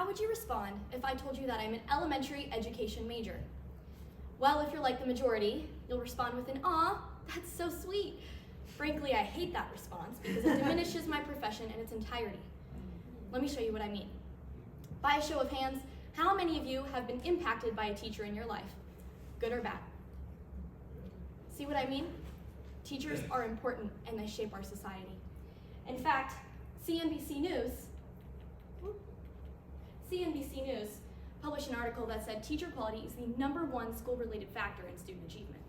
How would you respond if I told you that I'm an elementary education major? Well, if you're like the majority, you'll respond with an "aw, that's so sweet." Frankly, I hate that response because it diminishes my profession in its entirety. Let me show you what I mean. By a show of hands, how many of you have been impacted by a teacher in your life? Good or bad? See what I mean? Teachers are important and they shape our society. In fact, CNBC News published an article that said teacher quality is the #1 school-related factor in student achievement.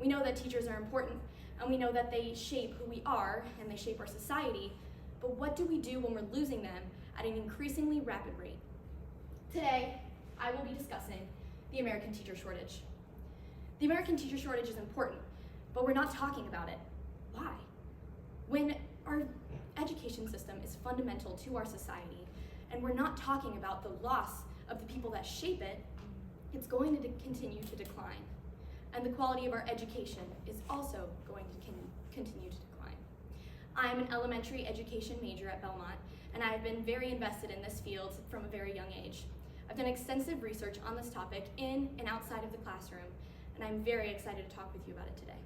We know that teachers are important, and we know that they shape who we are and they shape our society, but what do we do when we're losing them at an increasingly rapid rate? Today, I will be discussing the American teacher shortage. The American teacher shortage is important, but we're not talking about it. Why? When our education system is fundamental to our society, and we're not talking about the loss of the people that shape it, it's going to continue to decline. And the quality of our education is also going to continue to decline. I'm an elementary education major at Belmont, and I've been very invested in this field from a very young age. I've done extensive research on this topic in and outside of the classroom, and I'm very excited to talk with you about it today.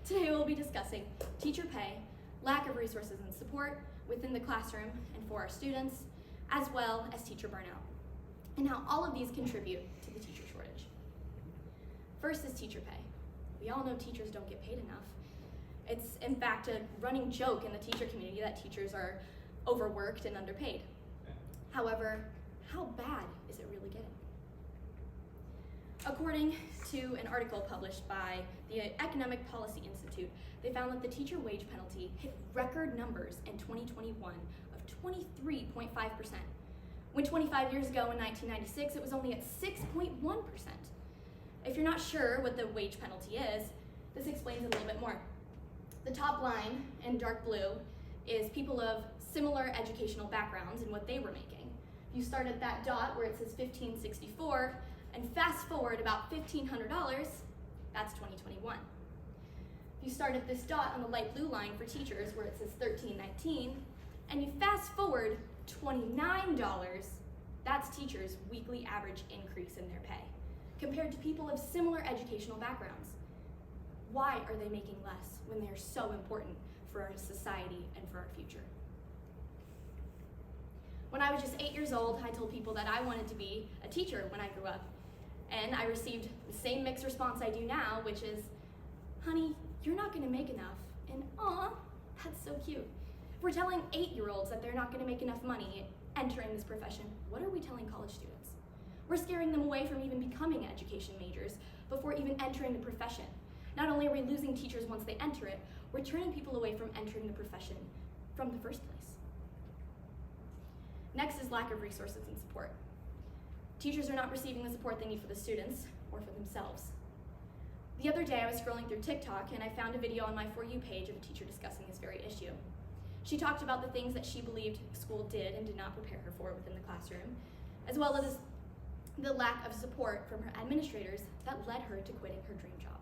Today we'll be discussing teacher pay, lack of resources and support within the classroom and for our students, as well as teacher burnout, and how all of these contribute to the teacher shortage. First is teacher pay. We all know teachers don't get paid enough. It's in fact a running joke in the teacher community that teachers are overworked and underpaid. However, how bad is it really getting? According to an article published by the Economic Policy Institute, they found that the teacher wage penalty hit record numbers in 2021 of 23.5%, when 25 years ago in 1996 it was only at 6.1%. If you're not sure what the wage penalty is, this explains it a little bit more. The top line in dark blue is people of similar educational backgrounds and what they were making. You start at that dot where it says $1,564, and fast forward about $1,500, that's 2021. If you start at this dot on the light blue line for teachers where it says $1,319, and you fast forward $29, that's teachers' weekly average increase in their pay, compared to people of similar educational backgrounds. Why are they making less when they're so important for our society and for our future? When I was just 8 years old, I told people that I wanted to be a teacher when I grew up. And I received the same mixed response I do now, which is, honey, you're not gonna make enough. And aw, that's so cute. If we're telling 8-year-olds that they're not gonna make enough money entering this profession, what are we telling college students? We're scaring them away from even becoming education majors before even entering the profession. Not only are we losing teachers once they enter it, we're turning people away from entering the profession from the first place. Next is lack of resources and support. Teachers are not receiving the support they need for the students or for themselves. The other day I was scrolling through TikTok and I found a video on my For You page of a teacher discussing this very issue. She talked about the things that she believed school did and did not prepare her for within the classroom, as well as the lack of support from her administrators that led her to quitting her dream job.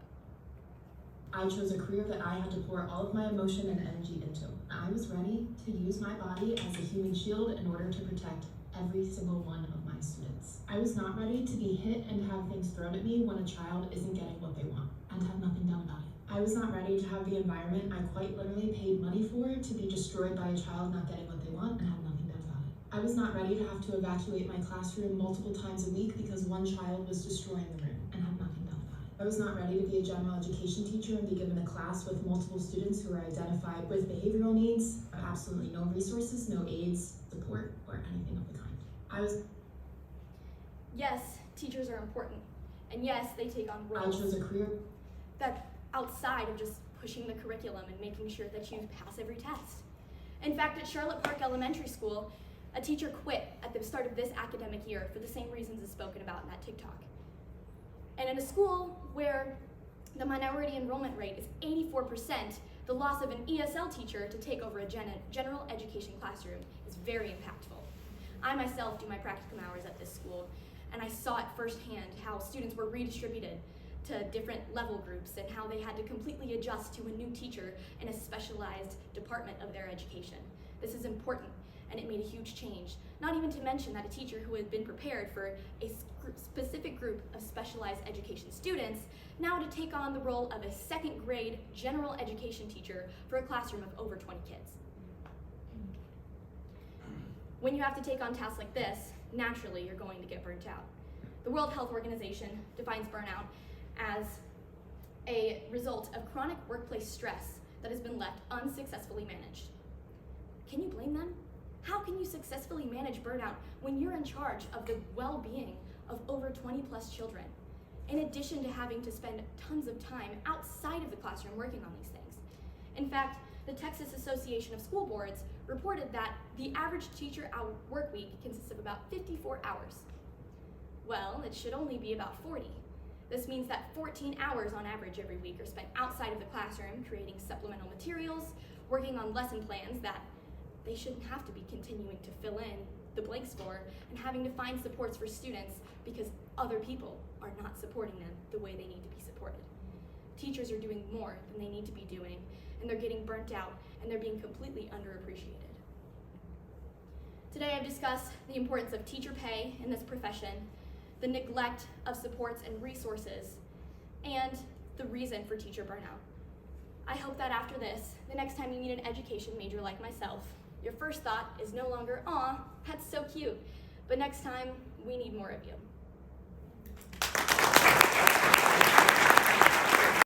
I chose a career that I had to pour all of my emotion and energy into. I was ready to use my body as a human shield in order to protect every single one of my students. I was not ready to be hit and have things thrown at me when a child isn't getting what they want and have nothing done about it. I was not ready to have the environment I quite literally paid money for to be destroyed by a child not getting what they want and have nothing done about it. I was not ready to have to evacuate my classroom multiple times a week because one child was destroying the room and have nothing done about it. I was not ready to be a general education teacher and be given a class with multiple students who are identified with behavioral needs, but absolutely no resources, no aids, support, or anything of the kind. Yes, teachers are important, and yes, they take on I roles chose a career that outside of just pushing the curriculum and making sure that you pass every test. In fact, at Charlotte Park Elementary School, a teacher quit at the start of this academic year for the same reasons as spoken about in that TikTok. And in a school where the minority enrollment rate is 84%, the loss of an ESL teacher to take over a general education classroom is very impactful. I myself do my practicum hours at this school, and I saw it firsthand how students were redistributed to different level groups and how they had to completely adjust to a new teacher in a specialized department of their education. This is important, and it made a huge change. Not even to mention that a teacher who had been prepared for a specific group of specialized education students now had to take on the role of a second grade general education teacher for a classroom of over 20 kids. When you have to take on tasks like this, naturally you're going to get burnt out. The World Health Organization defines burnout as a result of chronic workplace stress that has been left unsuccessfully managed. Can you blame them? How can you successfully manage burnout when you're in charge of the well-being of over 20 plus children, in addition to having to spend tons of time outside of the classroom working on these things? In fact, the Texas Association of School Boards reported that the average teacher work week consists of about 54 hours. Well, it should only be about 40. This means that 14 hours on average every week are spent outside of the classroom creating supplemental materials, working on lesson plans that they shouldn't have to be continuing to fill in the blanks for, and having to find supports for students because other people are not supporting them the way they need to be supported. Teachers are doing more than they need to be doing, and they're getting burnt out, and they're being completely underappreciated. Today I've discussed the importance of teacher pay in this profession, the neglect of supports and resources, and the reason for teacher burnout. I hope that after this, the next time you meet an education major like myself, your first thought is no longer, "Aw, that's so cute," but next time, we need more of you.